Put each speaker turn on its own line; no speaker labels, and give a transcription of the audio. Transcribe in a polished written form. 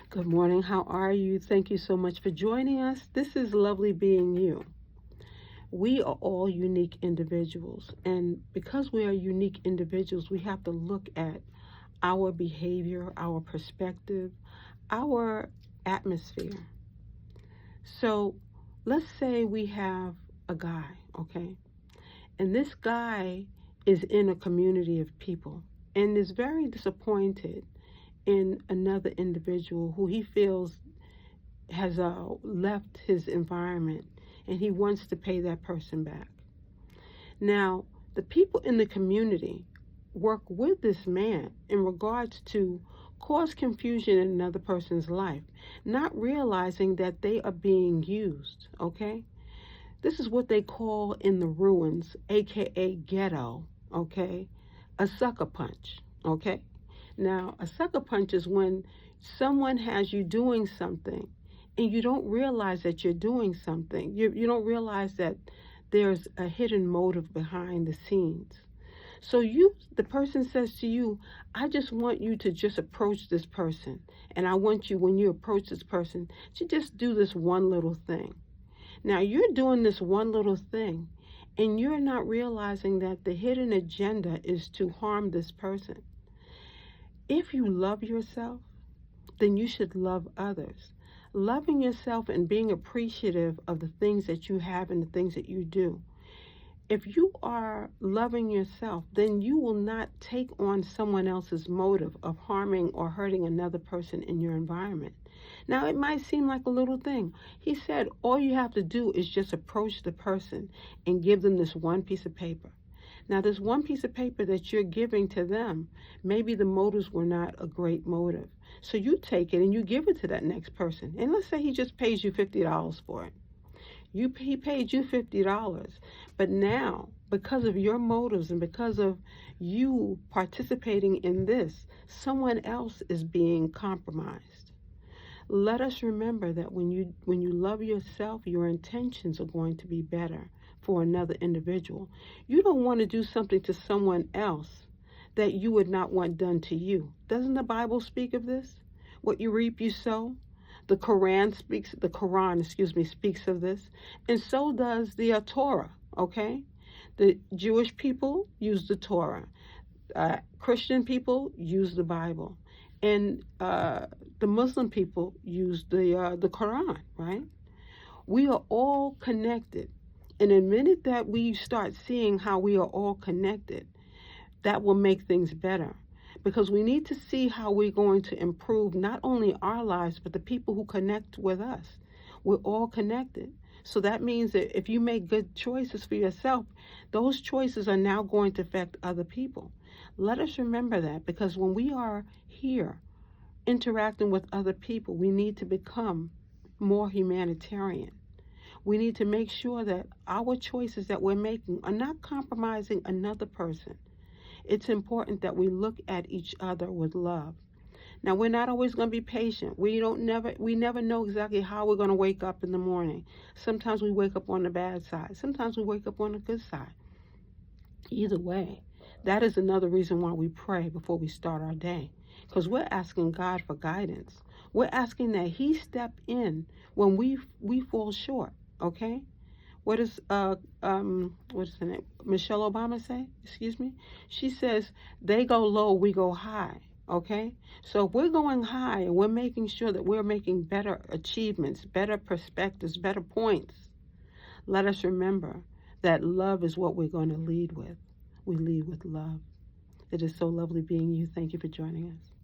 Good morning. How are you? Thank you so much for joining us. This is Lovely Being You. We are all unique individuals, and because we are unique individuals, we have to look at our behavior, our perspective, our atmosphere. So let's say we have a guy, okay? And this guy is in a community of people and is very disappointed in another individual who he feels has left his environment and he wants to pay that person back. Now, the people in the community work with this man in regards to cause confusion in another person's life, not realizing that they are being used, okay? This is what they call in the ruins, aka ghetto, okay? A sucker punch, okay? Now, a sucker punch is when someone has you doing something and you don't realize that you're doing something. You don't realize that there's a hidden motive behind the scenes. So the person says to you, I just want you to just approach this person. And I want you, when you approach this person, to just do this one little thing. Now, you're doing this one little thing, and you're not realizing that the hidden agenda is to harm this person. If you love yourself, then you should love others. Loving yourself and being appreciative of the things that you have and the things that you do. If you are loving yourself, then you will not take on someone else's motive of harming or hurting another person in your environment. Now, it might seem like a little thing. He said all you have to do is just approach the person and give them this one piece of paper. Now, this one piece of paper that you're giving to them, maybe the motives were not a great motive. So you take it and you give it to that next person. And let's say he just pays you $50 for it. He paid you $50, but now, because of your motives and because of you participating in this, someone else is being compromised. Let us remember that when you love yourself, your intentions are going to be better for another individual. You don't want to do something to someone else that you would not want done to you. Doesn't the Bible speak of this? What you reap, you sow. The Quran speaks of this, and so does the Torah. Okay, the Jewish people use the Torah. Christian people use the Bible, and the Muslim people use the Quran. Right? We are all connected, and the minute that we start seeing how we are all connected, that will make things better. Because we need to see how we're going to improve not only our lives, but the people who connect with us. We're all connected. So that means that if you make good choices for yourself, those choices are now going to affect other people. Let us remember that, because when we are here interacting with other people, we need to become more humanitarian. We need to make sure that our choices that we're making are not compromising another person. It's important that we look at each other with love. Now, we're not always going to be patient. We never know exactly how we're going to wake up in the morning. Sometimes we wake up on the bad side. Sometimes we wake up on the good side. Either way, that is another reason why we pray before we start our day, because we're asking God for guidance. We're asking that He step in when we fall short. Okay? What is what is the name? Michelle Obama say? Excuse me. She says they go low, we go high. Okay, so if we're going high and we're making sure that we're making better achievements, better perspectives, better points, let us remember that love is what we're going to lead with. We lead with love. It is so lovely being you. Thank you for joining us.